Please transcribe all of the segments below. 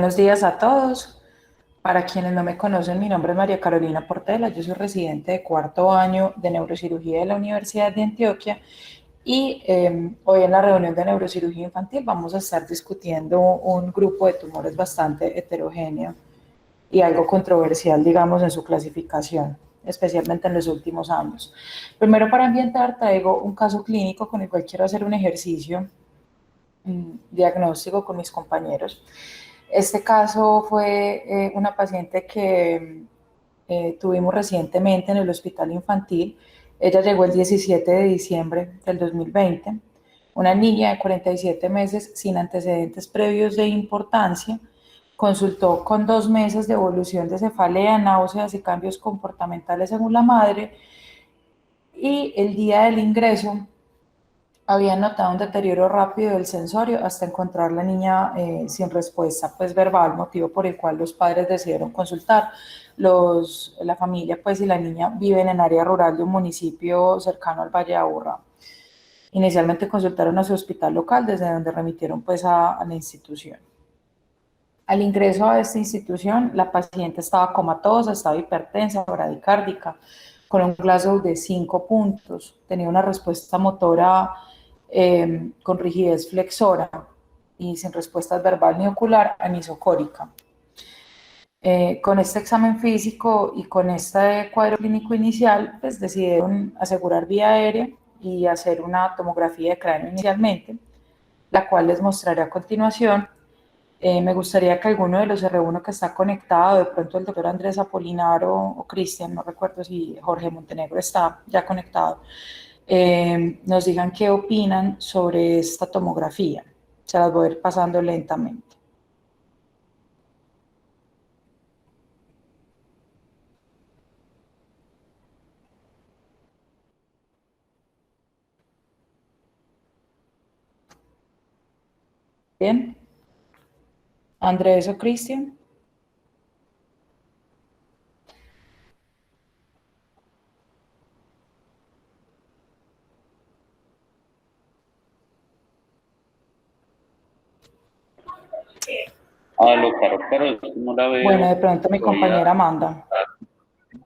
Buenos días a todos. Para quienes no me conocen, mi nombre es María Carolina Portela, yo soy residente de cuarto año de neurocirugía de la Universidad de Antioquia y hoy en la reunión de neurocirugía infantil vamos a estar discutiendo un grupo de tumores bastante heterogéneo y algo controversial, digamos, en su clasificación, especialmente en los últimos años. Primero, para ambientar, traigo un caso clínico con el cual quiero hacer un ejercicio diagnóstico con mis compañeros. Este caso fue una paciente que tuvimos recientemente en el hospital infantil. Ella llegó el 17 de diciembre del 2020, una niña de 47 meses sin antecedentes previos de importancia, consultó con 2 meses de evolución de cefalea, náuseas y cambios comportamentales según la madre, y el día del ingreso había notado un deterioro rápido del sensorio hasta encontrar la niña sin respuesta pues verbal, motivo por el cual los padres decidieron consultar. La familia pues y la niña viven en área rural de un municipio cercano al Valle de Aburrá. Inicialmente consultaron a su hospital local, desde donde remitieron pues a la institución. Al ingreso a esta institución, la paciente estaba comatosa, estaba hipertensa, bradicárdica, con un Glasgow de 5 puntos, tenía una respuesta motora con rigidez flexora y sin respuesta verbal ni ocular, anisocórica. Con este examen físico y con este cuadro clínico inicial, pues decidieron asegurar vía aérea y hacer una tomografía de cráneo inicialmente, la cual les mostraré a continuación. Me gustaría que alguno de los R1 que está conectado, de pronto el doctor Andrés Apolinaro o Cristian, no recuerdo si Jorge Montenegro está ya conectado, nos digan qué opinan sobre esta tomografía. Se las voy a ir pasando lentamente. Bien. Andrés o Cristian. Lo caro, no la Bueno, de veo pronto mi todavía. compañera Amanda.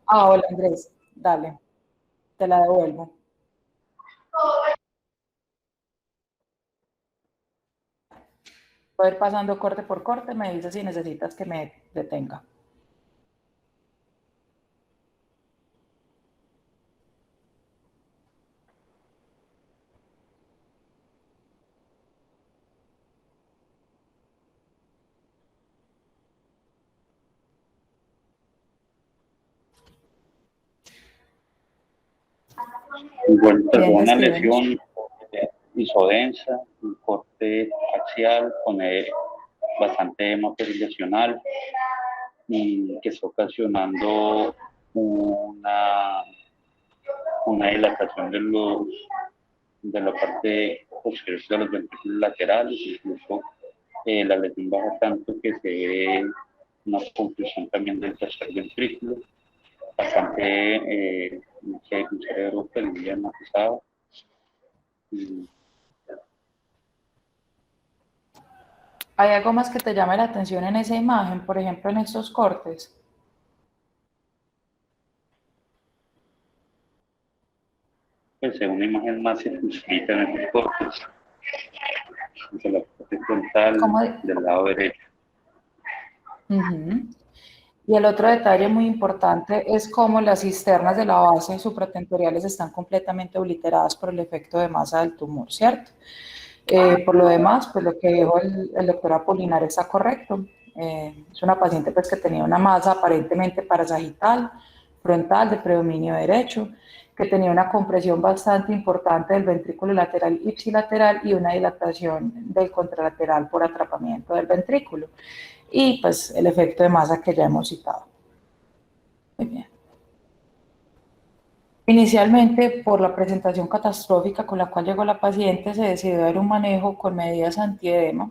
Ah, hola Andrés, dale, te la devuelvo. Voy a ir pasando corte por corte, me dices si necesitas que me detenga. Encuentra Bien, una descríbenos. lesión isodensa, un corte axial con bastante hematesis lesional y que está ocasionando una dilatación de la parte posterior de los ventrículos laterales, incluso la lesión baja tanto que se ve una confusión también del tercer ventrículo, bastante, un cerebro peligrosado. ¿Hay algo más que te llame la atención en esa imagen, por ejemplo, en estos cortes? Pues una imagen más circunscrita en estos cortes, de la parte frontal ¿Cómo? del lado derecho. Y el otro detalle muy importante es cómo las cisternas de la base supratentoriales están completamente obliteradas por el efecto de masa del tumor, ¿cierto? Por lo demás, pues lo que dijo el doctor Apolinar está correcto. Es una paciente pues, que tenía una masa aparentemente parasagital, frontal, de predominio derecho, que tenía una compresión bastante importante del ventrículo lateral ipsilateral y una dilatación del contralateral por atrapamiento del ventrículo. Y pues el efecto de masa que ya hemos citado. Muy bien. Inicialmente, por la presentación catastrófica con la cual llegó la paciente, se decidió dar un manejo con medidas antiedema.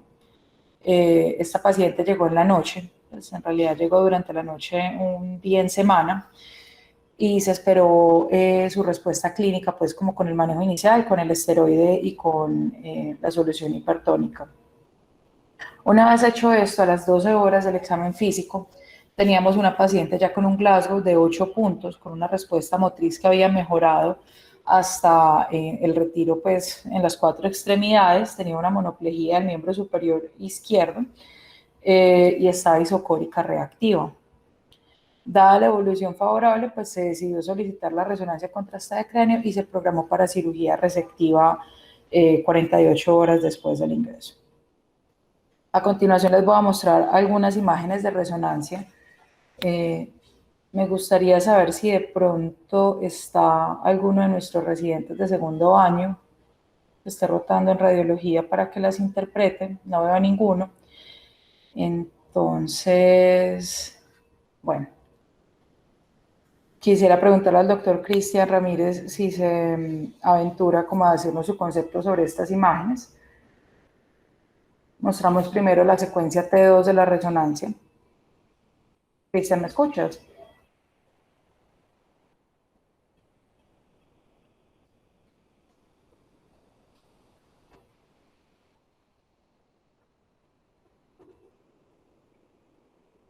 Esta paciente llegó en la noche, pues en realidad llegó durante la noche un día en semana y se esperó su respuesta clínica pues como con el manejo inicial, con el esteroide y con la solución hipertónica. Una vez hecho esto, a las 12 horas del examen físico, teníamos una paciente ya con un Glasgow de 8 puntos, con una respuesta motriz que había mejorado hasta el retiro pues, en las 4 extremidades, tenía una monoplejía del miembro superior izquierdo y estaba isocórica reactiva. Dada la evolución favorable, pues se decidió solicitar la resonancia contrastada de cráneo y se programó para cirugía resectiva 48 horas después del ingreso. A continuación les voy a mostrar algunas imágenes de resonancia. Me gustaría saber si de pronto está alguno de nuestros residentes de segundo año que esté rotando en radiología para que las interpreten. No veo a ninguno. Entonces, bueno, quisiera preguntarle al doctor Cristian Ramírez si se aventura como a decirnos su concepto sobre estas imágenes. Mostramos primero la secuencia T2 de la resonancia. Cristian, ¿me escuchas?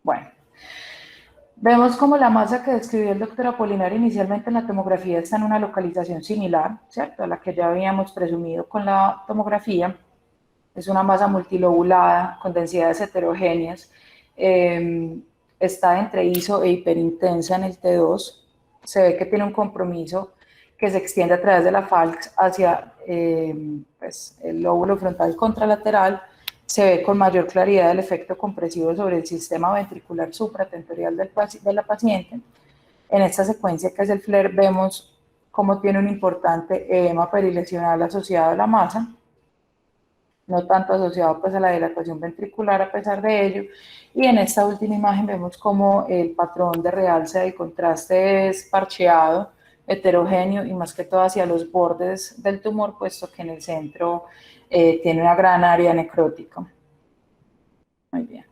Bueno, vemos como la masa que describió el doctor Apolinar inicialmente en la tomografía está en una localización similar, ¿cierto?, a la que ya habíamos presumido con la tomografía. Es una masa multilobulada con densidades heterogéneas. Está entre iso e hiperintensa en el T2. Se ve que tiene un compromiso que se extiende a través de la falx hacia pues, el lóbulo frontal contralateral. Se ve con mayor claridad el efecto compresivo sobre el sistema ventricular supratentorial de la paciente. En esta secuencia que es el FLAIR vemos cómo tiene un importante edema perilesional asociado a la masa, no tanto asociado pues a la dilatación ventricular a pesar de ello. Y en esta última imagen vemos cómo el patrón de realce del contraste es parcheado, heterogéneo y más que todo hacia los bordes del tumor, puesto que en el centro tiene una gran área necrótica. Muy bien.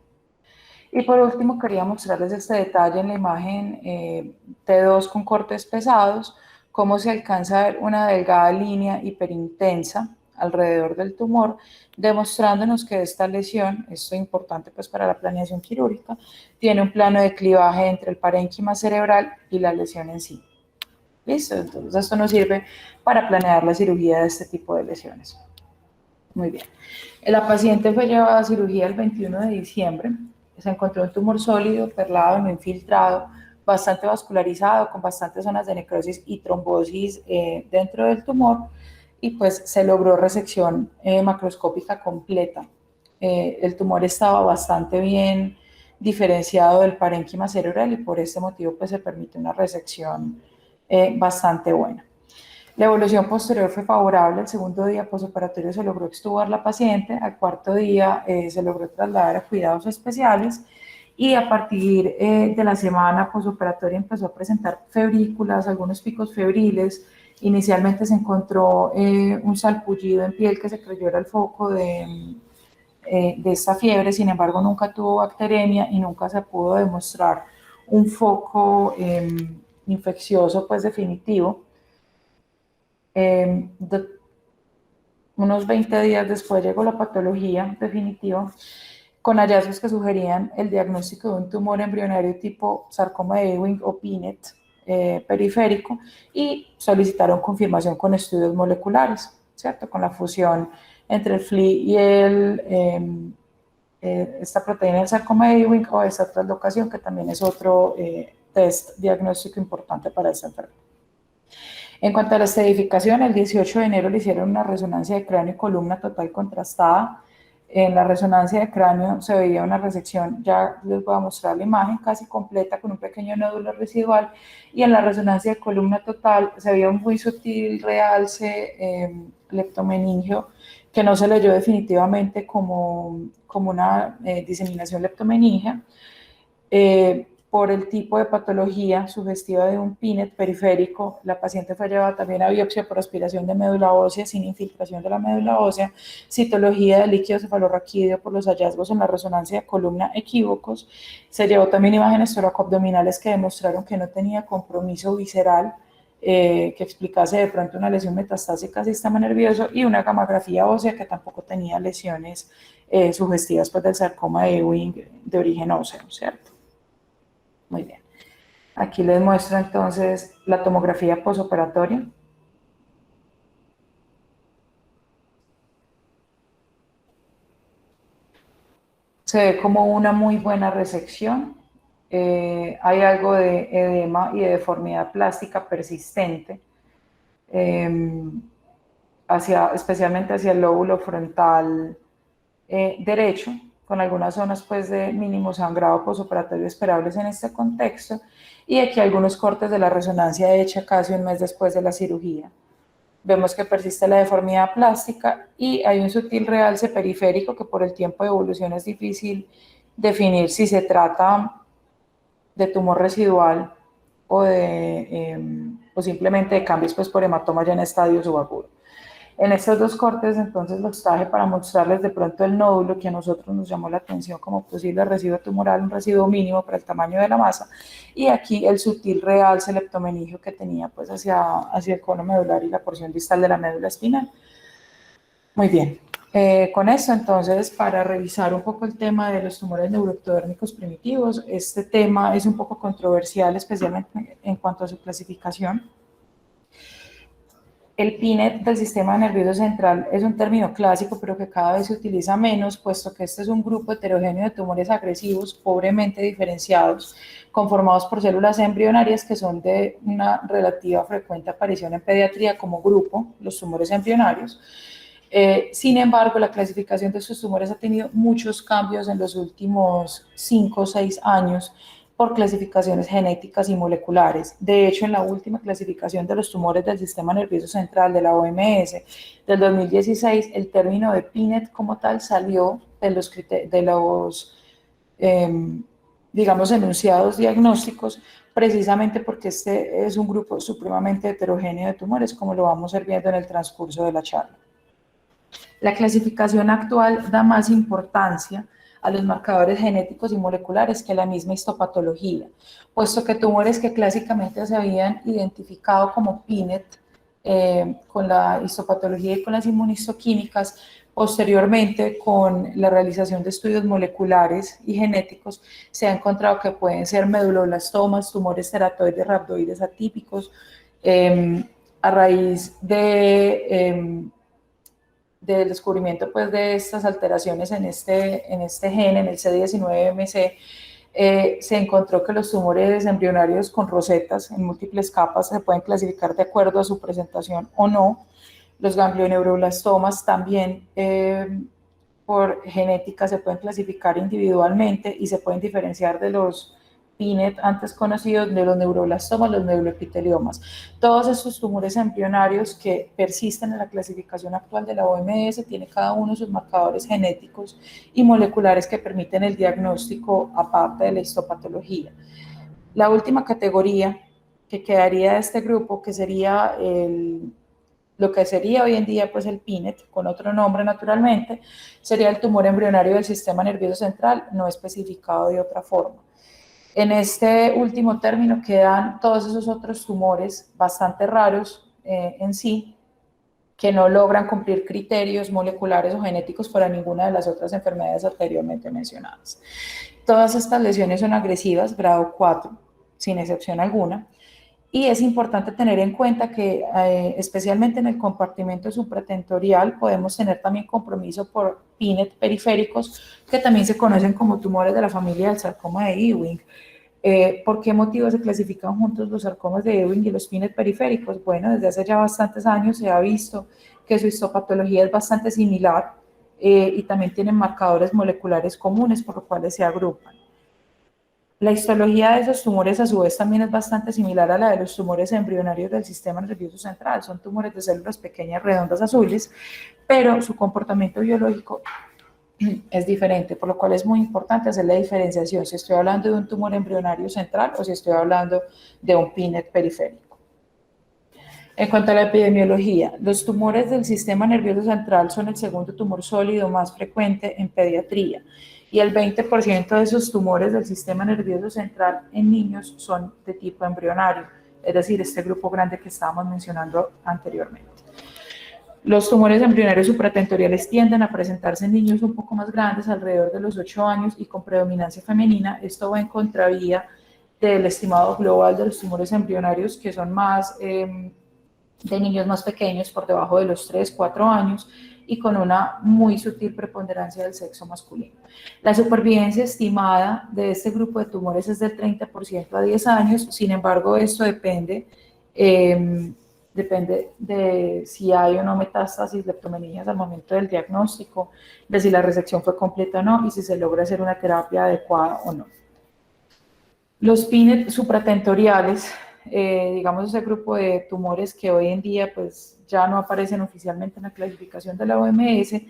Y por último quería mostrarles este detalle en la imagen T2 con cortes pesados, cómo se alcanza a ver una delgada línea hiperintensa alrededor del tumor, demostrándonos que esta lesión, esto es importante pues para la planeación quirúrgica, tiene un plano de clivaje entre el parénquima cerebral y la lesión en sí. ¿Listo? Entonces esto nos sirve para planear la cirugía de este tipo de lesiones. Muy bien. La paciente fue llevada a cirugía el 21 de diciembre. Se encontró un tumor sólido, perlado, no infiltrado, bastante vascularizado, con bastantes zonas de necrosis y trombosis dentro del tumor, y pues se logró resección macroscópica completa. El tumor estaba bastante bien diferenciado del parénquima cerebral y por este motivo pues se permite una resección bastante buena. La evolución posterior fue favorable. El segundo día posoperatorio se logró extubar la paciente. Al cuarto día se logró trasladar a cuidados especiales y a partir de la semana posoperatoria empezó a presentar febrículas, algunos picos febriles. Inicialmente se encontró un salpullido en piel que se creyó era el foco de esta fiebre. Sin embargo, nunca tuvo bacteremia y nunca se pudo demostrar un foco infeccioso pues definitivo. Unos 20 días después llegó la patología definitiva con hallazgos que sugerían el diagnóstico de un tumor embrionario tipo sarcoma de Ewing o Pinnet periférico, y solicitaron confirmación con estudios moleculares, ¿cierto? Con la fusión entre el FLI y esta proteína del sarcoma de Ewing o esta translocación, que también es otro test diagnóstico importante para esta enfermedad. En cuanto a la estadificación, el 18 de enero le hicieron una resonancia de cráneo y columna total contrastada. En la resonancia de cráneo se veía una resección, ya les voy a mostrar la imagen, casi completa con un pequeño nódulo residual, y en la resonancia de columna total se veía un muy sutil realce leptomeningeo que no se leyó definitivamente como una diseminación leptomeningea. Por el tipo de patología sugestiva de un Pinnet periférico, la paciente fue llevada también a biopsia por aspiración de médula ósea sin infiltración de la médula ósea, citología de líquido cefalorraquídeo por los hallazgos en la resonancia de columna equívocos. Se llevó también imágenes toracoabdominales que demostraron que no tenía compromiso visceral que explicase de pronto una lesión metastásica al sistema nervioso, y una gamografía ósea que tampoco tenía lesiones sugestivas pues, del sarcoma de Ewing de origen óseo, ¿cierto? Muy bien. Aquí les muestro entonces la tomografía posoperatoria. Se ve como una muy buena resección. Hay algo de edema y de deformidad plástica persistente, especialmente hacia el lóbulo frontal derecho, con algunas zonas pues, de mínimo sangrado posoperatorio esperables en este contexto, y aquí algunos cortes de la resonancia hecha casi un mes después de la cirugía. Vemos que persiste la deformidad plástica y hay un sutil realce periférico que por el tiempo de evolución es difícil definir si se trata de tumor residual o simplemente de cambios pues, por hematoma ya en estadio subagudo. En estos dos cortes, entonces, los traje para mostrarles de pronto el nódulo que a nosotros nos llamó la atención como posible residuo tumoral, un residuo mínimo para el tamaño de la masa, y aquí el sutil realce leptomeningio que tenía pues hacia el cono medular y la porción distal de la médula espinal. Muy bien. Con esto, entonces, para revisar un poco el tema de los tumores neuroectodérmicos primitivos, este tema es un poco controversial, especialmente en cuanto a su clasificación. El PINET del sistema nervioso central es un término clásico, pero que cada vez se utiliza menos, puesto que este es un grupo heterogéneo de tumores agresivos, pobremente diferenciados, conformados por células embrionarias que son de una relativa frecuente aparición en pediatría como grupo, los tumores embrionarios. Sin embargo, la clasificación de estos tumores ha tenido muchos cambios en los últimos 5 o 6 años, por clasificaciones genéticas y moleculares. De hecho, en la última clasificación de los tumores del sistema nervioso central de la OMS del 2016, el término de PINET como tal salió de los digamos, enunciados diagnósticos, precisamente porque este es un grupo supremamente heterogéneo de tumores, como lo vamos a ir viendo en el transcurso de la charla. La clasificación actual da más importancia a los marcadores genéticos y moleculares que la misma histopatología, puesto que tumores que clásicamente se habían identificado como PINET con la histopatología y con las inmunistoquímicas, posteriormente con la realización de estudios moleculares y genéticos, se ha encontrado que pueden ser meduloblastomas, tumores teratoides rhabdoides atípicos, a raíz del descubrimiento pues, de estas alteraciones en este gen, en el C19MC, se encontró que los tumores embrionarios con rosetas en múltiples capas se pueden clasificar de acuerdo a su presentación o no. Los ganglioneuroblastomas también por genética se pueden clasificar individualmente y se pueden diferenciar de los PINET antes conocidos, de los neuroblastomas, los neuroepiteliomas. Todos estos tumores embrionarios que persisten en la clasificación actual de la OMS tienen cada uno sus marcadores genéticos y moleculares que permiten el diagnóstico aparte de la histopatología. La última categoría que quedaría de este grupo, que sería lo que sería hoy en día pues el PINET, con otro nombre naturalmente, sería el tumor embrionario del sistema nervioso central, no especificado de otra forma. En este último término quedan todos esos otros tumores bastante raros en sí, que no logran cumplir criterios moleculares o genéticos para ninguna de las otras enfermedades anteriormente mencionadas. Todas estas lesiones son agresivas, grado 4, sin excepción alguna, y es importante tener en cuenta que especialmente en el compartimento supratentorial podemos tener también compromiso por PINET periféricos, que también se conocen como tumores de la familia del sarcoma de Ewing. ¿Por qué motivo se clasifican juntos los sarcomas de Ewing y los PINET periféricos? Bueno, desde hace ya bastantes años se ha visto que su histopatología es bastante similar y también tienen marcadores moleculares comunes por los cuales se agrupan. La histología de esos tumores a su vez también es bastante similar a la de los tumores embrionarios del sistema nervioso central. Son tumores de células pequeñas, redondas, azules, pero su comportamiento biológico es diferente, por lo cual es muy importante hacer la diferenciación si estoy hablando de un tumor embrionario central o si estoy hablando de un PINET periférico. En cuanto a la epidemiología, los tumores del sistema nervioso central son el segundo tumor sólido más frecuente en pediatría y el 20% de esos tumores del sistema nervioso central en niños son de tipo embrionario, es decir, este grupo grande que estábamos mencionando anteriormente. Los tumores embrionarios supratentoriales tienden a presentarse en niños un poco más grandes, alrededor de los 8 años, y con predominancia femenina. Esto va en contravía del estimado global de los tumores embrionarios, que son más de niños más pequeños, por debajo de los 3, 4 años, y con una muy sutil preponderancia del sexo masculino. La supervivencia estimada de este grupo de tumores es del 30% a 10 años, sin embargo, esto depende de si hay o no metástasis leptomeningeas al momento del diagnóstico, de si la resección fue completa o no, y si se logra hacer una terapia adecuada o no. Los PINET supratentoriales, digamos ese grupo de tumores que hoy en día pues ya no aparecen oficialmente en la clasificación de la OMS,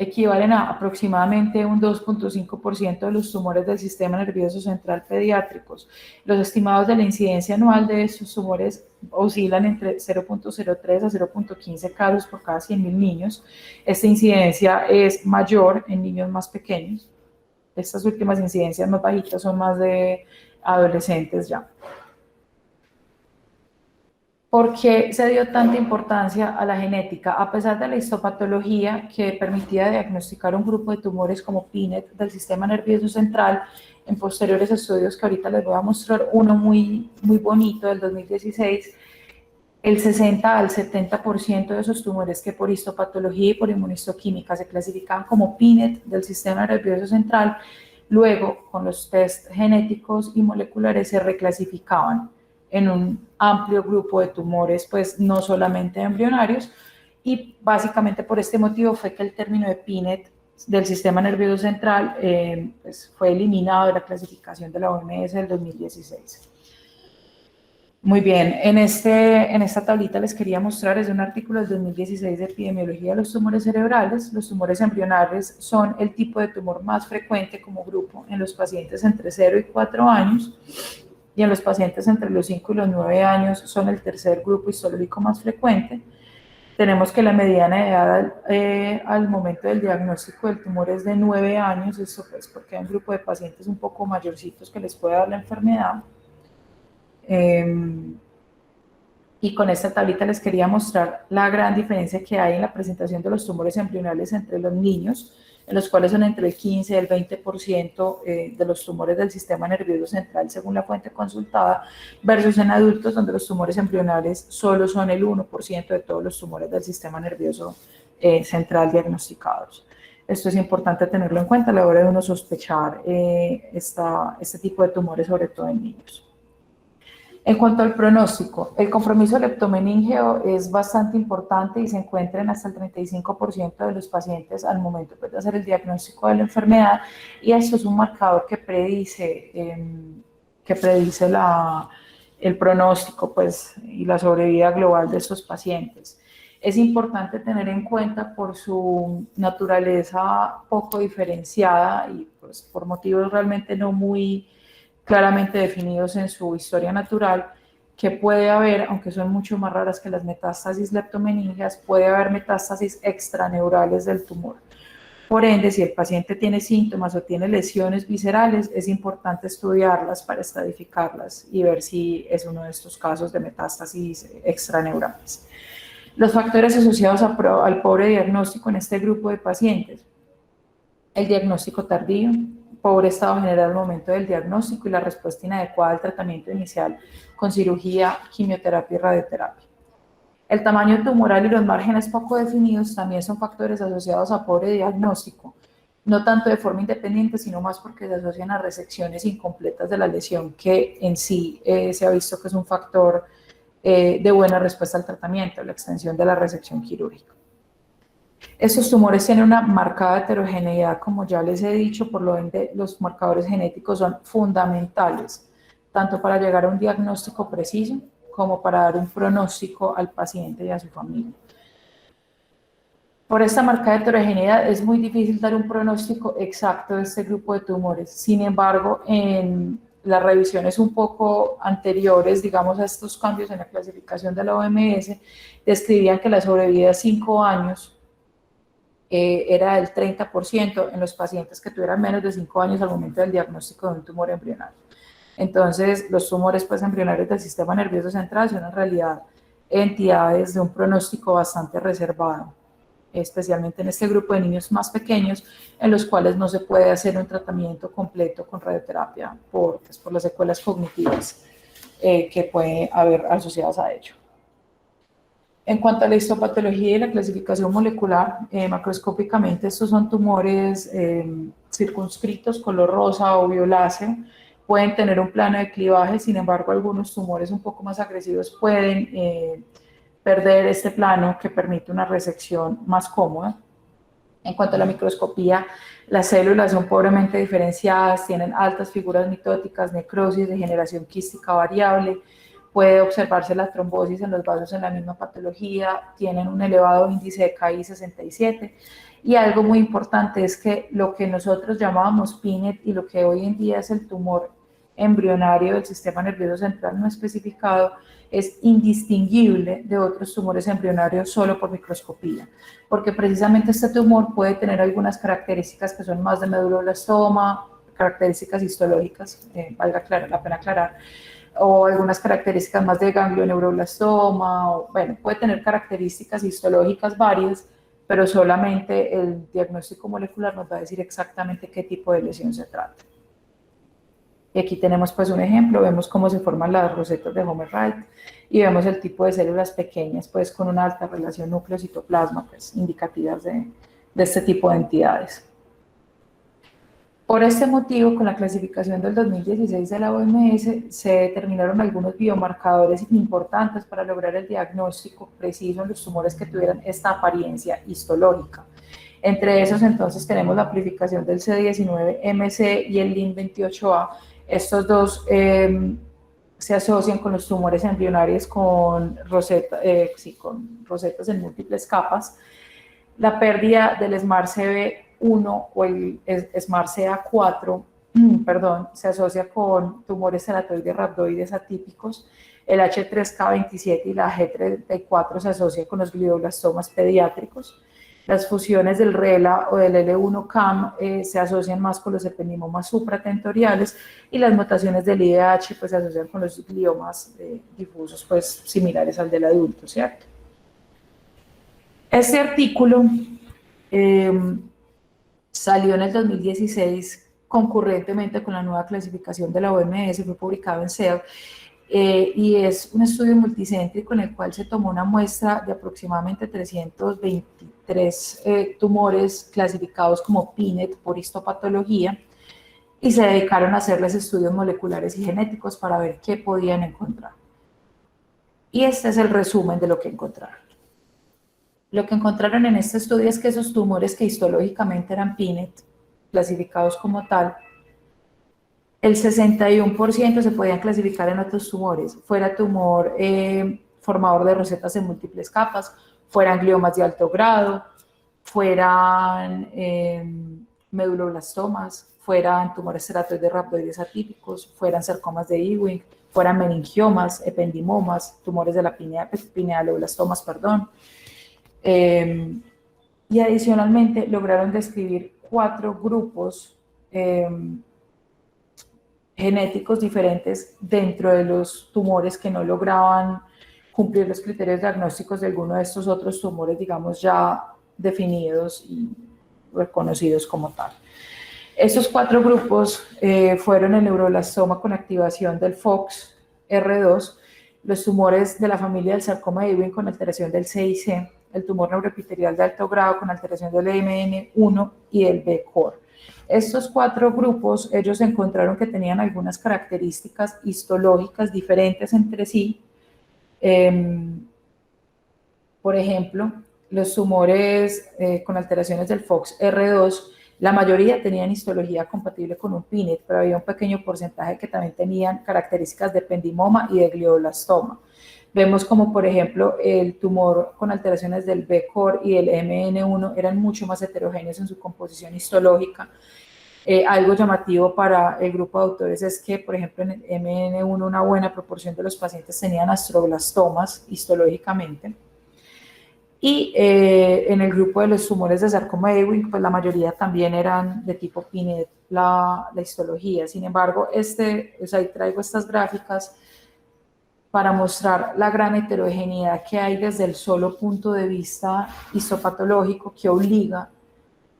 equivalen a aproximadamente un 2.5% de los tumores del sistema nervioso central pediátricos. Los estimados de la incidencia anual de estos tumores oscilan entre 0.03 a 0.15 casos por cada 100.000 niños. Esta incidencia es mayor en niños más pequeños. Estas últimas incidencias más bajitas son más de adolescentes ya. ¿Por qué se dio tanta importancia a la genética? A pesar de la histopatología que permitía diagnosticar un grupo de tumores como PINET del sistema nervioso central, en posteriores estudios que ahorita les voy a mostrar uno muy bonito del 2016, el 60 al 70% de esos tumores que por histopatología y por inmunistoquímica se clasificaban como PINET del sistema nervioso central, luego con los test genéticos y moleculares se reclasificaban en un amplio grupo de tumores, pues no solamente embrionarios, y básicamente por este motivo fue que el término de PINET del sistema nervioso central pues fue eliminado de la clasificación de la OMS del 2016. Muy bien, en esta tablita les quería mostrar, es de un artículo del 2016 de Epidemiología de los tumores cerebrales. Los tumores embrionales son el tipo de tumor más frecuente como grupo en los pacientes entre 0 y 4 años, y en los pacientes entre los 5 y los 9 años son el tercer grupo histológico más frecuente. Tenemos que la mediana de edad al momento del diagnóstico del tumor es de 9 años, esto pues porque hay un grupo de pacientes un poco mayorcitos que les puede dar la enfermedad. Y con esta tablita les quería mostrar la gran diferencia que hay en la presentación de los tumores embrionales entre los niños, en los cuales son entre el 15 y el 20% de los tumores del sistema nervioso central según la fuente consultada, versus en adultos donde los tumores embrionales solo son el 1% de todos los tumores del sistema nervioso central diagnosticados. Esto es importante tenerlo en cuenta a la hora de uno sospechar este tipo de tumores, sobre todo en niños. En cuanto al pronóstico, el compromiso leptomeningeo es bastante importante y se encuentra en hasta el 35% de los pacientes al momento de hacer el diagnóstico de la enfermedad, y esto es un marcador que predice el pronóstico pues, y la sobrevida global de estos pacientes. Es importante tener en cuenta por su naturaleza poco diferenciada y pues, por motivos realmente no muy claramente definidos en su historia natural, que puede haber, aunque son mucho más raras que las metástasis leptomeningeas, puede haber metástasis extraneurales del tumor. Por ende, si el paciente tiene síntomas o tiene lesiones viscerales, es importante estudiarlas para estadificarlas y ver si es uno de estos casos de metástasis extraneurales. Los factores asociados al pobre diagnóstico en este grupo de pacientes: el diagnóstico tardío, pobre estado general al momento del diagnóstico y la respuesta inadecuada al tratamiento inicial con cirugía, quimioterapia y radioterapia. El tamaño tumoral y los márgenes poco definidos también son factores asociados a pobre diagnóstico, no tanto de forma independiente, sino más porque se asocian a resecciones incompletas de la lesión, que en sí se ha visto que es un factor de buena respuesta al tratamiento, la extensión de la resección quirúrgica. Estos tumores tienen una marcada heterogeneidad, como ya les he dicho, por lo ende los marcadores genéticos son fundamentales, tanto para llegar a un diagnóstico preciso como para dar un pronóstico al paciente y a su familia. Por esta marcada heterogeneidad es muy difícil dar un pronóstico exacto de este grupo de tumores. Sin embargo, en las revisiones un poco anteriores, digamos, a estos cambios en la clasificación de la OMS, describían que la sobrevida a 5 años era del 30% en los pacientes que tuvieran menos de 5 años al momento del diagnóstico de un tumor embrionario. Entonces, los tumores pues, embrionarios del sistema nervioso central son en realidad entidades de un pronóstico bastante reservado, especialmente en este grupo de niños más pequeños, en los cuales no se puede hacer un tratamiento completo con radioterapia por las secuelas cognitivas que puede haber asociadas a ello. En cuanto a la histopatología y la clasificación molecular, macroscópicamente estos son tumores circunscritos, color rosa o violáceo, pueden tener un plano de clivaje, sin embargo algunos tumores un poco más agresivos pueden perder este plano que permite una resección más cómoda. En cuanto a la microscopía, las células son pobremente diferenciadas, tienen altas figuras mitóticas, necrosis, degeneración quística variable, puede observarse la trombosis en los vasos en la misma patología, tienen un elevado índice de KI 67 y algo muy importante es que lo que nosotros llamábamos PINET y lo que hoy en día es el tumor embrionario del sistema nervioso central no especificado es indistinguible de otros tumores embrionarios solo por microscopía, porque precisamente este tumor puede tener algunas características que son más de medulloblastoma, características histológicas, valga la pena aclarar, o algunas características más de ganglioneuroblastoma, o, bueno, puede tener características histológicas varias, pero solamente el diagnóstico molecular nos va a decir exactamente qué tipo de lesión se trata. Y aquí tenemos pues un ejemplo, vemos cómo se forman las rosetas de Homer-Wright y vemos el tipo de células pequeñas pues con una alta relación núcleo-citoplasma, pues indicativas de este tipo de entidades. Por este motivo, con la clasificación del 2016 de la OMS, se determinaron algunos biomarcadores importantes para lograr el diagnóstico preciso en los tumores que tuvieran esta apariencia histológica. Entre esos, entonces, tenemos la amplificación del C19MC y el LIN28A. Estos dos se asocian con los tumores embrionarios con rosetas en múltiples capas. La pérdida del SMARCB1 o el SMARCA4, perdón, se asocia con tumores ceratoides rhabdoides atípicos. El H3K27 y la G34 se asocia con los glioblastomas pediátricos. Las fusiones del RELA o del L1-CAM se asocian más con los ependimomas supratentoriales y las mutaciones del IDH pues, se asocian con los gliomas difusos pues, similares al del adulto, ¿cierto? Este artículo salió en el 2016 concurrentemente con la nueva clasificación de la OMS, fue publicado en Cell, y es un estudio multicéntrico en el cual se tomó una muestra de aproximadamente 323 tumores clasificados como PINET por histopatología y se dedicaron a hacerles estudios moleculares y genéticos para ver qué podían encontrar. Y este es el resumen de lo que encontraron. Lo que encontraron en este estudio es que esos tumores que histológicamente eran PINET, clasificados como tal, el 61% se podían clasificar en otros tumores, fuera tumor formador de rosetas en múltiples capas, fueran gliomas de alto grado, fueran meduloblastomas, fueran tumores ceratoides rhabdoides atípicos, fueran sarcomas de Ewing, fueran meningiomas, ependimomas, tumores de la pinealoblastomas, perdón. Y adicionalmente lograron describir 4 grupos genéticos diferentes dentro de los tumores que no lograban cumplir los criterios diagnósticos de alguno de estos otros tumores, digamos, ya definidos y reconocidos como tal. Estos 4 grupos fueron el neuroblastoma con activación del FOXR2, los tumores de la familia del sarcoma de Ewing con alteración del CIC, el tumor neuroepitelial de alto grado con alteración del MN1 y el BCOR. Estos 4 grupos, ellos encontraron que tenían algunas características histológicas diferentes entre sí. Por ejemplo, los tumores con alteraciones del FOXR2, la mayoría tenían histología compatible con un PINET, pero había un pequeño porcentaje que también tenían características de ependimoma y de glioblastoma. Vemos como, por ejemplo, el tumor con alteraciones del BCOR y el MN1 eran mucho más heterogéneos en su composición histológica. Algo llamativo para el grupo de autores es que, por ejemplo, en el MN1 una buena proporción de los pacientes tenían astroblastomas histológicamente. Y en el grupo de los tumores de sarcoma de Ewing, pues la mayoría también eran de tipo PINET, la histología. Sin embargo, ahí traigo estas gráficas para mostrar la gran heterogeneidad que hay desde el solo punto de vista histopatológico, que obliga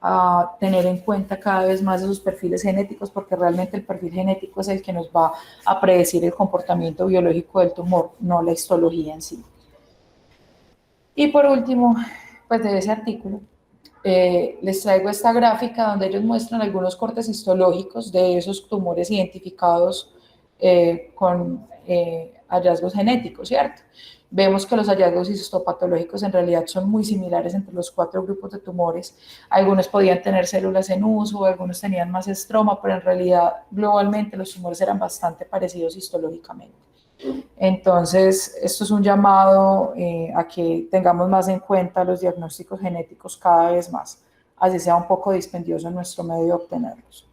a tener en cuenta cada vez más esos perfiles genéticos, porque realmente el perfil genético es el que nos va a predecir el comportamiento biológico del tumor, no la histología en sí. Y por último, pues de ese artículo, les traigo esta gráfica donde ellos muestran algunos cortes histológicos de esos tumores identificados con hallazgos genéticos, ¿cierto? Vemos que los hallazgos histopatológicos en realidad son muy similares entre los 4 grupos de tumores. Algunos podían tener células en uso, algunos tenían más estroma, pero en realidad globalmente los tumores eran bastante parecidos histológicamente. Entonces, esto es un llamado a que tengamos más en cuenta los diagnósticos genéticos cada vez más, así sea un poco dispendioso en nuestro medio de obtenerlos.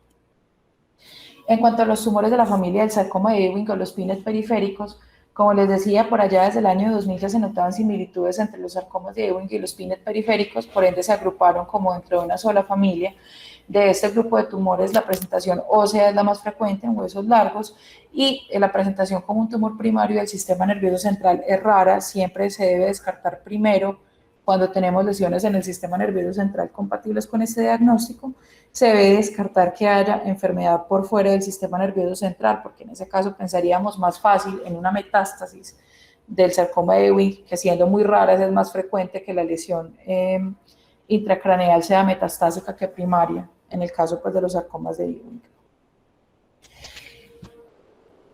En cuanto a los tumores de la familia del sarcoma de Ewing o los PINET periféricos, como les decía, por allá desde el año 2000 ya se notaban similitudes entre los sarcomas de Ewing y los PINET periféricos, por ende se agruparon como dentro de una sola familia. De este grupo de tumores, la presentación ósea es la más frecuente en huesos largos y la presentación como un tumor primario del sistema nervioso central es rara, siempre se debe descartar primero cuando tenemos lesiones en el sistema nervioso central compatibles con este diagnóstico. Se debe descartar que haya enfermedad por fuera del sistema nervioso central, porque en ese caso pensaríamos más fácil en una metástasis del sarcoma de Ewing, que siendo muy rara es más frecuente que la lesión intracraneal sea metastásica que primaria, en el caso pues, de los sarcomas de Ewing.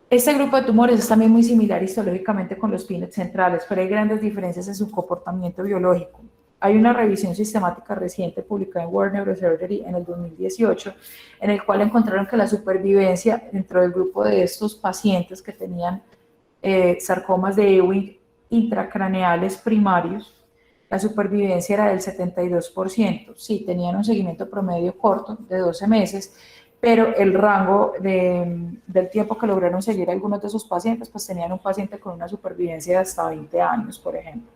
Este grupo de tumores es también muy similar histológicamente con los PINET centrales, pero hay grandes diferencias en su comportamiento biológico. Hay una revisión sistemática reciente publicada en World Neurosurgery en el 2018, en el cual encontraron que la supervivencia dentro del grupo de estos pacientes que tenían sarcomas de Ewing intracraneales primarios, la supervivencia era del 72%. Sí, tenían un seguimiento promedio corto de 12 meses, pero el rango del tiempo que lograron seguir algunos de esos pacientes, pues tenían un paciente con una supervivencia de hasta 20 años, por ejemplo.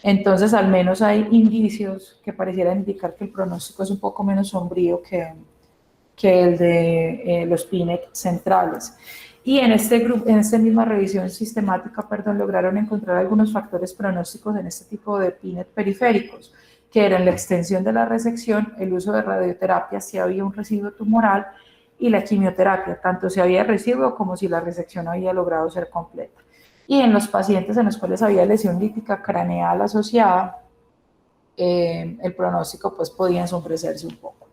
Entonces, al menos hay indicios que parecieran indicar que el pronóstico es un poco menos sombrío que el de los PINET centrales. Y en esta misma revisión sistemática, lograron encontrar algunos factores pronósticos en este tipo de PINET periféricos, que eran la extensión de la resección, el uso de radioterapia si había un residuo tumoral y la quimioterapia, tanto si había residuo como si la resección había logrado ser completa. Y en los pacientes en los cuales había lesión lítica craneal asociada, el pronóstico pues podía ensombrecerse un poco.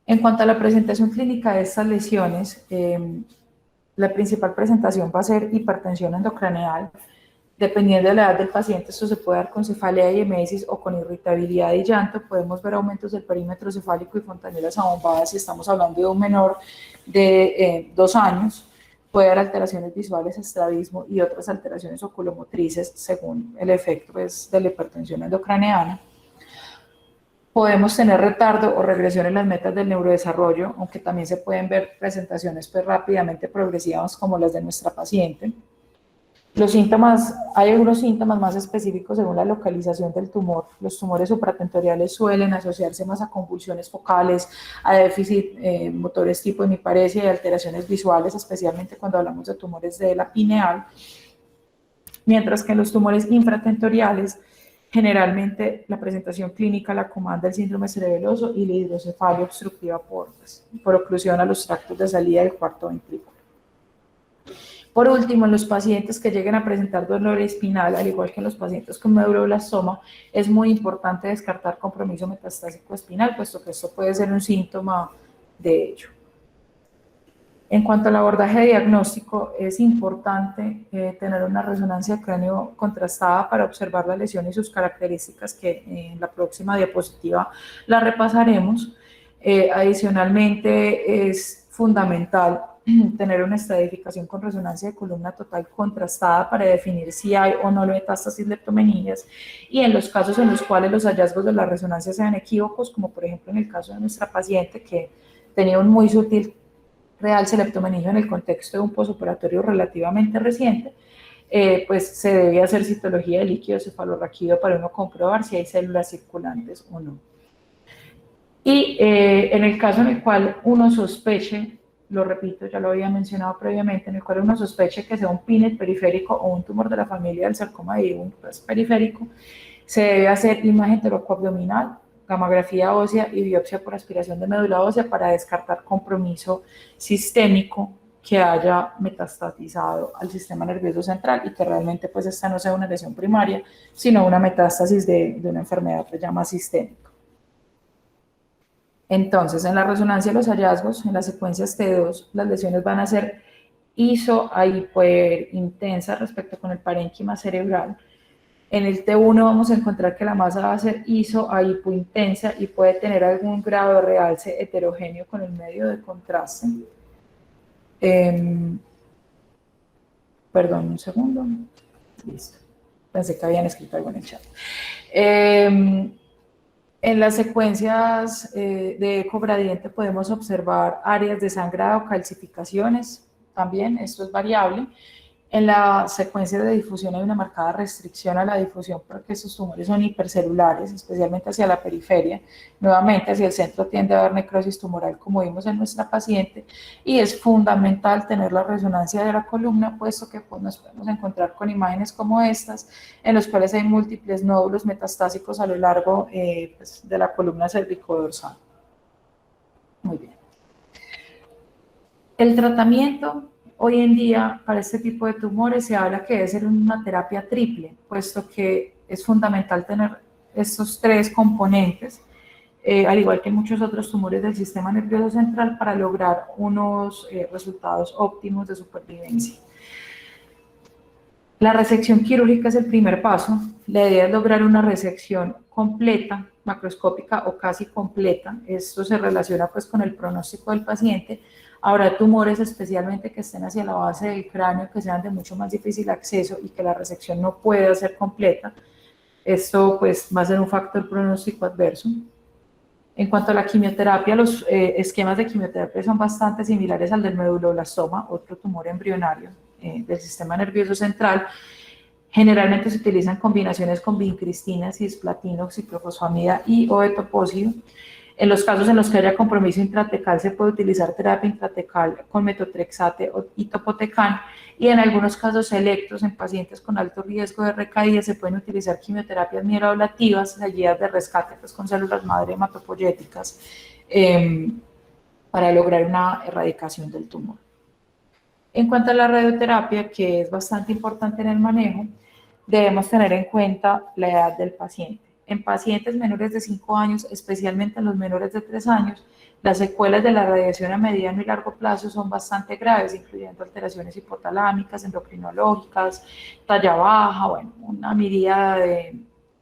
En cuanto a la presentación clínica de estas lesiones, la principal presentación va a ser hipertensión endocraneal. Dependiendo de la edad del paciente, esto se puede dar con cefalea y emesis o con irritabilidad y llanto. Podemos ver aumentos del perímetro cefálico y fontanelas abombadas si estamos hablando de un menor de 2 años. Puede haber alteraciones visuales, estrabismo y otras alteraciones oculomotrices según el efecto pues, de la hipertensión endocraneana. Podemos tener retardo o regresión en las metas del neurodesarrollo, aunque también se pueden ver presentaciones pues, rápidamente progresivas como las de nuestra paciente. Los síntomas, hay algunos síntomas más específicos según la localización del tumor. Los tumores supratentoriales suelen asociarse más a convulsiones focales, a déficit motores tipo hemiparesia y alteraciones visuales, especialmente cuando hablamos de tumores de la pineal, mientras que en los tumores infratentoriales generalmente la presentación clínica la comanda el síndrome cerebeloso y la hidrocefalia obstructiva por oclusión a los tractos de salida del cuarto ventrículo. Por último, en los pacientes que lleguen a presentar dolor espinal, al igual que en los pacientes con medulloblastoma, es muy importante descartar compromiso metastásico espinal, puesto que esto puede ser un síntoma de ello. En cuanto al abordaje diagnóstico, es importante tener una resonancia de cráneo contrastada para observar la lesión y sus características, que en la próxima diapositiva la repasaremos. Adicionalmente, es fundamental tener una estratificación con resonancia de columna total contrastada para definir si hay o no metástasis leptomeningias, y en los casos en los cuales los hallazgos de la resonancia sean equívocos, como por ejemplo en el caso de nuestra paciente que tenía un muy sutil realce leptomeningio en el contexto de un posoperatorio relativamente reciente, pues se debe hacer citología de líquido cefalorraquídeo para uno comprobar si hay células circulantes o no. Y en el caso en el cual uno sospeche lo repito, ya lo había mencionado previamente, en el cual uno sospeche que sea un PINET periférico o un tumor de la familia del sarcoma de Ewing, pues periférico, se debe hacer imagen toracoabdominal, gamografía ósea y biopsia por aspiración de médula ósea para descartar compromiso sistémico que haya metastatizado al sistema nervioso central y que realmente pues esta no sea una lesión primaria, sino una metástasis de una enfermedad que se llama sistémica. Entonces, en la resonancia de los hallazgos, en las secuencias T2, las lesiones van a ser iso a hiperintensas respecto con el parénquima cerebral. En el T1 vamos a encontrar que la masa va a ser iso a hipointensa y puede tener algún grado de realce heterogéneo con el medio de contraste. Perdón, un segundo. Listo. Pensé que habían escrito algo en el chat. En las secuencias de eco gradiente podemos observar áreas de sangrado, calcificaciones, también esto es variable. En la secuencia de difusión hay una marcada restricción a la difusión porque estos tumores son hipercelulares, especialmente hacia la periferia. Nuevamente, hacia el centro tiende a haber necrosis tumoral, como vimos en nuestra paciente, y es fundamental tener la resonancia de la columna, puesto que pues, nos podemos encontrar con imágenes como estas, en los cuales hay múltiples nódulos metastásicos a lo largo pues, de la columna cervicodorsal. Muy bien. El tratamiento hoy en día para este tipo de tumores se habla que debe ser una terapia triple, puesto que es fundamental tener estos tres componentes, al igual que muchos otros tumores del sistema nervioso central, para lograr unos resultados óptimos de supervivencia. La resección quirúrgica es el primer paso. La idea es lograr una resección completa, macroscópica o casi completa. Esto se relaciona pues con el pronóstico del paciente. Habrá tumores especialmente que estén hacia la base del cráneo, que sean de mucho más difícil acceso y que la resección no pueda ser completa. Esto pues va a ser un factor pronóstico adverso. En cuanto a la quimioterapia, los esquemas de quimioterapia son bastante similares al del meduloblastoma, otro tumor embrionario del sistema nervioso central. Generalmente se utilizan combinaciones con vincristina, cisplatino, ciclofosfamida y o etoposide. En los casos en los que haya compromiso intratecal se puede utilizar terapia intratecal con metotrexate y topotecan, y en algunos casos selectos en pacientes con alto riesgo de recaída se pueden utilizar quimioterapias mieloablativas seguidas de rescate pues, con células madre hematopoyéticas para lograr una erradicación del tumor. En cuanto a la radioterapia, que es bastante importante en el manejo, debemos tener en cuenta la edad del paciente. En pacientes menores de 5 años, especialmente en los menores de 3 años, las secuelas de la radiación a mediano y largo plazo son bastante graves, incluyendo alteraciones hipotalámicas, endocrinológicas, talla baja, bueno, una miríada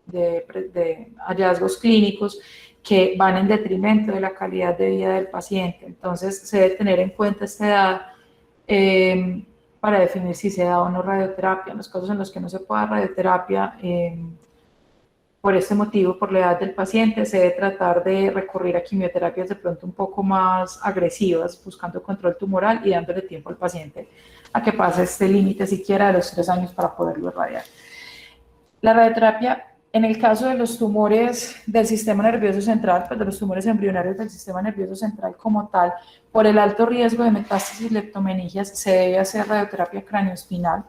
de hallazgos clínicos que van en detrimento de la calidad de vida del paciente. Entonces, se debe tener en cuenta esta edad para definir si se da o no radioterapia. En los casos en los que no se pueda radioterapia, por este motivo, por la edad del paciente, se debe tratar de recurrir a quimioterapias de pronto un poco más agresivas, buscando control tumoral y dándole tiempo al paciente a que pase este límite siquiera de los 3 años para poderlo irradiar. La radioterapia, en el caso de los tumores del sistema nervioso central, pues de los tumores embrionarios del sistema nervioso central como tal, por el alto riesgo de metástasis leptomeningias, se debe hacer radioterapia craneoespinal,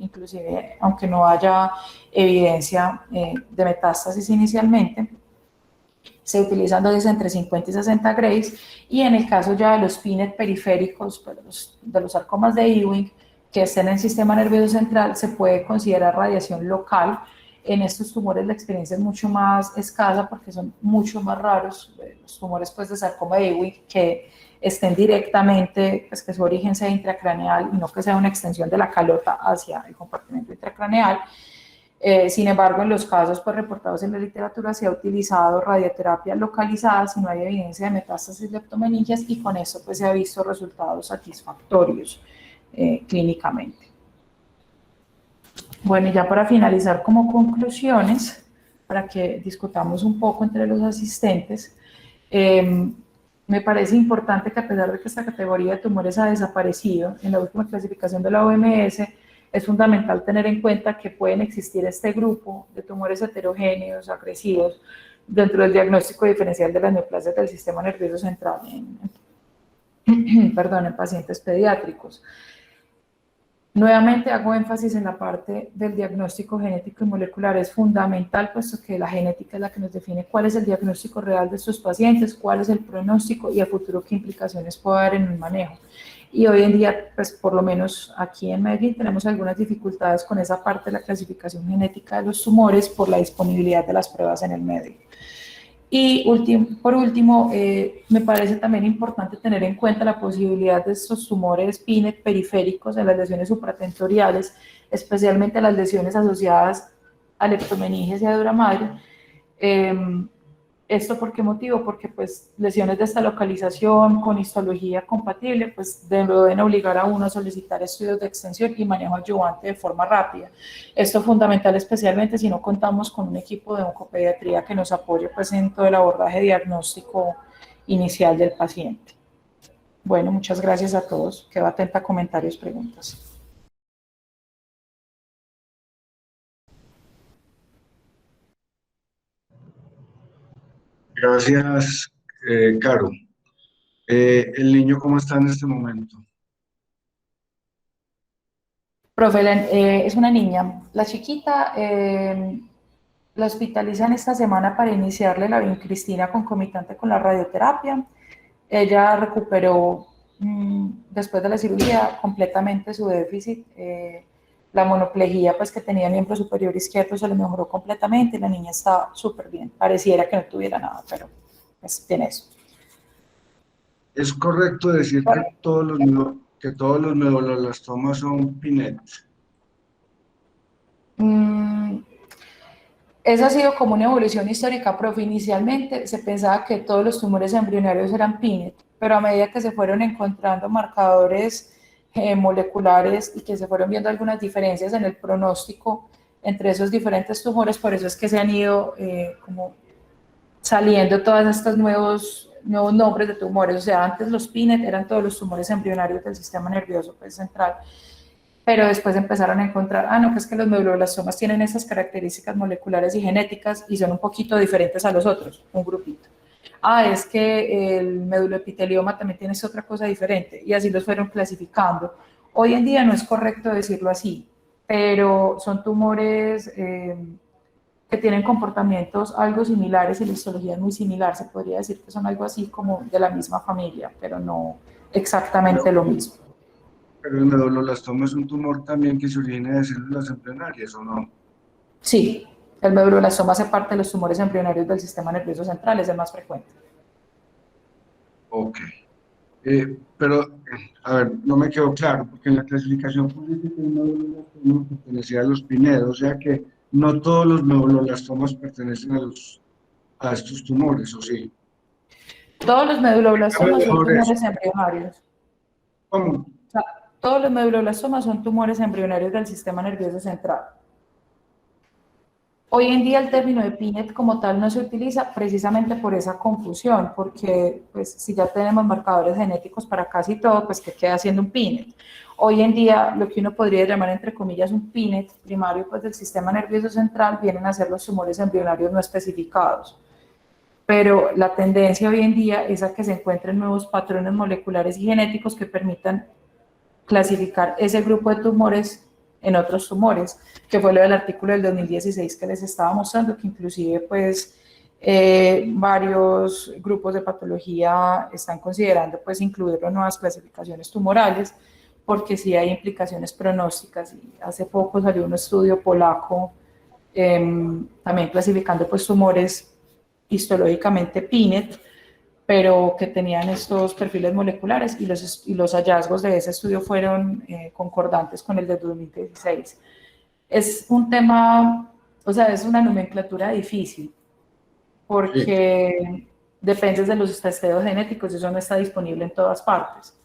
inclusive aunque no haya evidencia de metástasis inicialmente. Se utilizan dosis entre 50 y 60 grays, y en el caso ya de los PINET periféricos, de los sarcomas de Ewing, que estén en el sistema nervioso central, se puede considerar radiación local. En estos tumores la experiencia es mucho más escasa porque son mucho más raros los tumores pues, de sarcoma de Ewing que estén directamente, pues que su origen sea intracraneal y no que sea una extensión de la calota hacia el compartimento intracraneal. Sin embargo, en los casos pues, reportados en la literatura se ha utilizado radioterapia localizada si no hay evidencia de metástasis leptomeningias, y con esto pues, se ha visto resultados satisfactorios clínicamente. Bueno, y ya para finalizar como conclusiones, para que discutamos un poco entre los asistentes, me parece importante que a pesar de que esta categoría de tumores ha desaparecido en la última clasificación de la OMS, es fundamental tener en cuenta que pueden existir este grupo de tumores heterogéneos, agresivos, dentro del diagnóstico diferencial de las neoplasias del sistema nervioso central. perdón, en pacientes pediátricos. Nuevamente hago énfasis en la parte del diagnóstico genético y molecular. Es fundamental, puesto que la genética es la que nos define cuál es el diagnóstico real de estos pacientes, cuál es el pronóstico y a futuro qué implicaciones puede haber en el manejo. Y hoy en día, pues por lo menos aquí en Medellín, tenemos algunas dificultades con esa parte de la clasificación genética de los tumores por la disponibilidad de las pruebas en el medio. Y por último, me parece también importante tener en cuenta la posibilidad de estos tumores PINET periféricos en las lesiones supratentoriales, especialmente las lesiones asociadas a leptomeninges y a dura madre. ¿Esto por qué motivo? Porque pues lesiones de esta localización con histología compatible pues deben obligar a uno a solicitar estudios de extensión y manejo adyuvante de forma rápida. Esto es fundamental especialmente si no contamos con un equipo de oncopediatría que nos apoye pues en todo el abordaje diagnóstico inicial del paciente. Bueno, muchas gracias a todos. Quedo atenta a comentarios, preguntas. Gracias, Caro. ¿El niño cómo está en este momento? Profe, es una niña. La chiquita la hospitalizan esta semana para iniciarle la vincristina concomitante con la radioterapia. Ella recuperó después de la cirugía completamente su déficit. La monoplejía pues, que tenía el miembro superior izquierdo se le mejoró completamente y la niña está súper bien. Pareciera que no tuviera nada, pero pues, tiene eso. ¿Es correcto decir que todos los meduloblastomas son PINET? Esa ha sido como una evolución histórica, profe. Inicialmente se pensaba que todos los tumores embrionarios eran PINET, pero a medida que se fueron encontrando marcadores moleculares y que se fueron viendo algunas diferencias en el pronóstico entre esos diferentes tumores, por eso es que se han ido como saliendo todos estos nuevos nombres de tumores. O sea, antes los PINET eran todos los tumores embrionarios del sistema nervioso pues, central, pero después empezaron a encontrar, no, que es que los meduloblastoma tienen esas características moleculares y genéticas y son un poquito diferentes a los otros, un grupito. Es que el meduloepitelioma también tiene otra cosa diferente, y así los fueron clasificando. Hoy en día no es correcto decirlo así, pero son tumores que tienen comportamientos algo similares y la histología es muy similar, se podría decir que son algo así como de la misma familia, pero no exactamente lo mismo. Pero el meduloblastoma es un tumor también que se origina de células embrionarias, ¿o no? Sí, el medulloblastoma hace parte de los tumores embrionarios del sistema nervioso central, es el más frecuente. Ok. Pero, a ver, no me quedó claro, porque en la clasificación política el meduloblastoma pertenecía a los PINED, o sea que no todos los meduloblastoma pertenecen a estos tumores, ¿o sí? Todos los medulloblastomas son tumores embrionarios. ¿Cómo? O sea, todos los medulloblastomas son tumores embrionarios del sistema nervioso central. Hoy en día el término de PINET como tal no se utiliza precisamente por esa confusión, porque pues, si ya tenemos marcadores genéticos para casi todo, pues ¿qué queda siendo un PINET? Hoy en día lo que uno podría llamar entre comillas un PINET primario pues, del sistema nervioso central vienen a ser los tumores embrionarios no especificados. Pero la tendencia hoy en día es a que se encuentren nuevos patrones moleculares y genéticos que permitan clasificar ese grupo de tumores en otros tumores, que fue lo del artículo del 2016 que les estaba mostrando, que inclusive pues varios grupos de patología están considerando pues incluirlo en nuevas clasificaciones tumorales, porque sí hay implicaciones pronósticas. Y hace poco salió un estudio polaco también clasificando pues tumores histológicamente PINET, pero que tenían estos perfiles moleculares y los hallazgos de ese estudio fueron concordantes con el de 2016. Es un tema, o sea, es una nomenclatura difícil, porque sí, depende de los testeos genéticos y eso no está disponible en todas partes.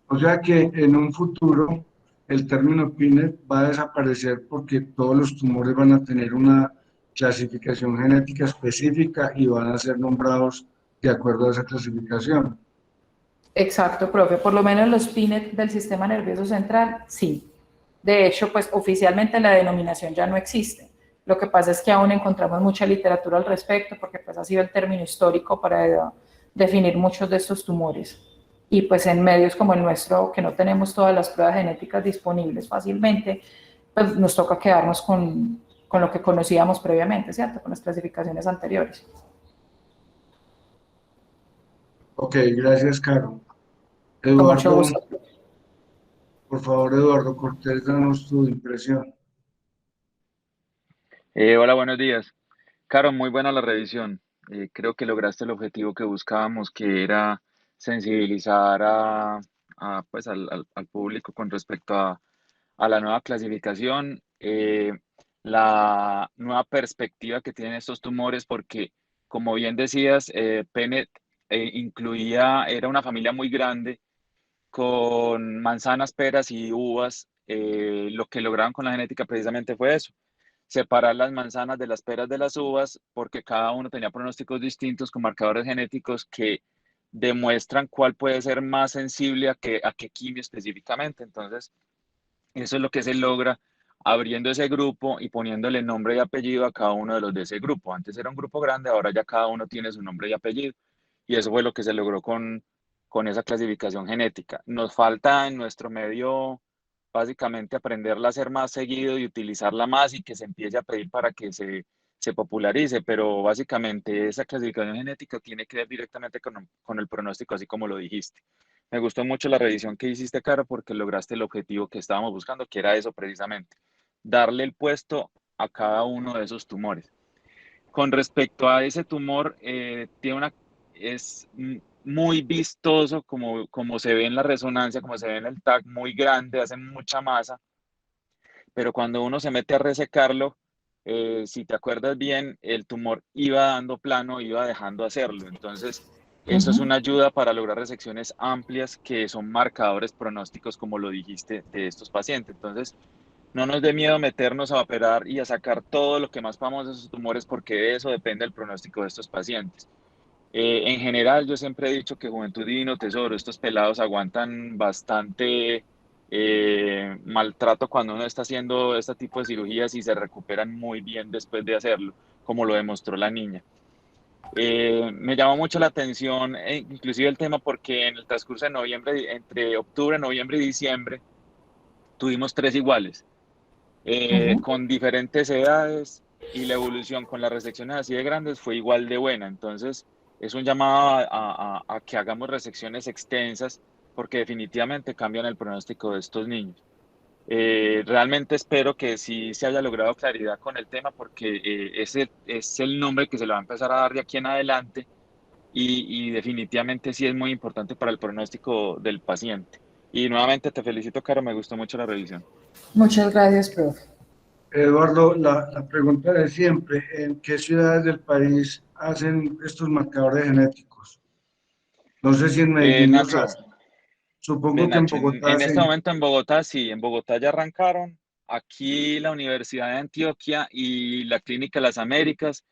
O sea que en un futuro el término PINET va a desaparecer porque todos los tumores van a tener una clasificación genética específica y van a ser nombrados de acuerdo a esa clasificación. Exacto, profe. Por lo menos los PINET del sistema nervioso central, sí. De hecho, pues oficialmente la denominación ya no existe. Lo que pasa es que aún encontramos mucha literatura al respecto porque pues ha sido el término histórico para definir muchos de estos tumores. Y pues en medios como el nuestro, que no tenemos todas las pruebas genéticas disponibles fácilmente, pues nos toca quedarnos con lo que conocíamos previamente, ¿cierto? Con las clasificaciones anteriores. Ok, gracias, Caro. Con mucho Eduardo, gusto. por favor, Eduardo Cortés, danos tu impresión. Hola, buenos días. Caro, muy buena la revisión. Creo que lograste el objetivo que buscábamos, que era sensibilizar pues al público con respecto a la nueva clasificación, la nueva perspectiva que tienen estos tumores, porque como bien decías, Pennett era una familia muy grande con manzanas, peras y uvas. Lo que lograron con la genética precisamente fue eso: separar las manzanas de las peras de las uvas, porque cada uno tenía pronósticos distintos con marcadores genéticos que demuestran cuál puede ser más sensible a qué quimio específicamente. Entonces, eso es lo que se logra abriendo ese grupo y poniéndole nombre y apellido a cada uno de los de ese grupo. Antes era un grupo grande, ahora ya cada uno tiene su nombre y apellido. Y eso fue lo que se logró con esa clasificación genética. Nos falta en nuestro medio básicamente aprenderla a hacer más seguido y utilizarla más, y que se empiece a pedir para que se popularice, pero básicamente esa clasificación genética tiene que ver directamente con el pronóstico, así como lo dijiste. Me gustó mucho la revisión que hiciste, Caro, porque lograste el objetivo que estábamos buscando, que era eso precisamente: darle el puesto a cada uno de esos tumores. Con respecto a ese tumor, es muy vistoso, como se ve en la resonancia, como se ve en el TAC, muy grande, hace mucha masa, pero cuando uno se mete a resecarlo, si te acuerdas bien, el tumor iba dando plano, iba dejando hacerlo. Entonces, eso es una ayuda para lograr resecciones amplias, que son marcadores pronósticos, como lo dijiste, de estos pacientes. Entonces, no nos dé miedo meternos a operar y a sacar todo lo que más podamos de esos tumores, porque de eso depende el pronóstico de estos pacientes. En general, yo siempre he dicho que Juventud Divino Tesoro, estos pelados aguantan bastante maltrato cuando uno está haciendo este tipo de cirugías, y se recuperan muy bien después de hacerlo, como lo demostró la niña. Me llamó mucho la atención, inclusive el tema, porque en el transcurso de noviembre, entre octubre, noviembre y diciembre, tuvimos tres iguales, con diferentes edades, y la evolución con las resecciones así de grandes fue igual de buena. Entonces, es un llamado a que hagamos resecciones extensas, porque definitivamente cambian el pronóstico de estos niños. Realmente espero que sí se haya logrado claridad con el tema, porque ese es el nombre que se le va a empezar a dar de aquí en adelante, y definitivamente sí es muy importante para el pronóstico del paciente. Y nuevamente te felicito, Caro, me gustó mucho la revisión. Muchas gracias, profe. Eduardo, la pregunta de siempre: ¿en qué ciudades del país hacen estos marcadores genéticos? No sé si en Medellín los Nacho, hacen. Supongo que en Nacho, Bogotá en este sí. momento en Bogotá sí, en Bogotá ya arrancaron. Aquí la Universidad de Antioquia y la Clínica Las Américas,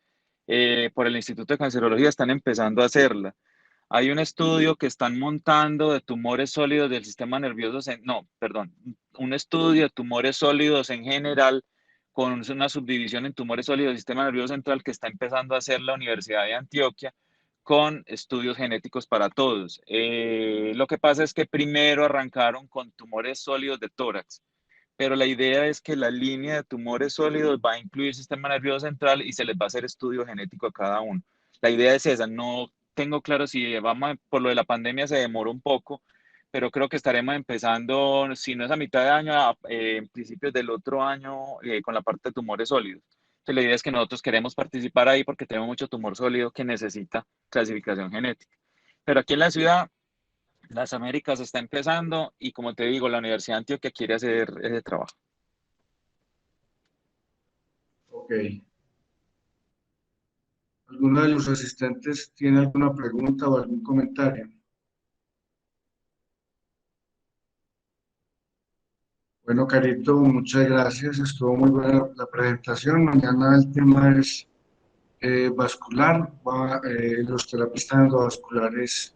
por el Instituto de Cancerología, están empezando a hacerla. Hay un estudio que están montando de tumores sólidos del sistema nervioso, no, perdón, un estudio de tumores sólidos en general, con una subdivisión en tumores sólidos del sistema nervioso central, que está empezando a hacer la Universidad de Antioquia, con estudios genéticos para todos. Lo que pasa es que primero arrancaron con tumores sólidos de tórax, pero la idea es que la línea de tumores sólidos va a incluir el sistema nervioso central, y se les va a hacer estudio genético a cada uno. La idea es esa. No tengo claro si por lo de la pandemia se demoró un poco, pero creo que estaremos empezando, si no es a mitad de año, en principios del otro año, con la parte de tumores sólidos. Entonces, la idea es que nosotros queremos participar ahí, porque tenemos mucho tumor sólido que necesita clasificación genética. Pero aquí en la ciudad, las Américas está empezando, y como te digo, la Universidad de Antioquia quiere hacer ese trabajo. Ok. ¿Alguno de los asistentes tiene alguna pregunta o algún comentario? Bueno, Carito, muchas gracias. Estuvo muy buena la presentación. Mañana el tema es vascular. Los terapistas endovasculares,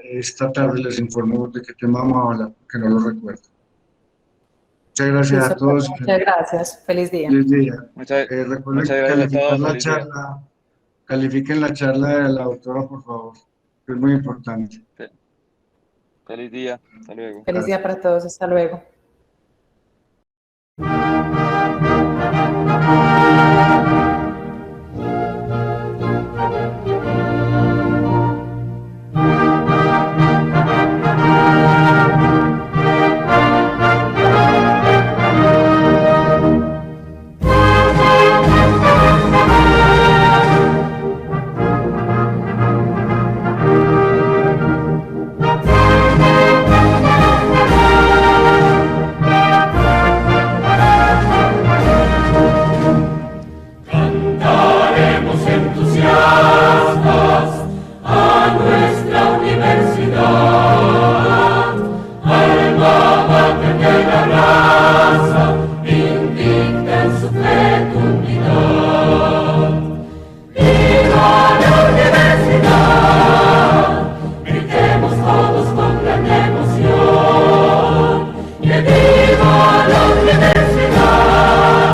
esta tarde les informo de qué tema vamos a hablar, porque no lo recuerdo. Muchas gracias a Listo, profe. todos. Muchas gracias. Feliz día. Feliz día. Muchas Recuerden gracias a calificar todos, la feliz día. charla Califiquen la charla de la doctora, por favor, que es muy importante. Feliz día, hasta luego. Feliz día para todos, hasta luego. ¡Viva la universidad!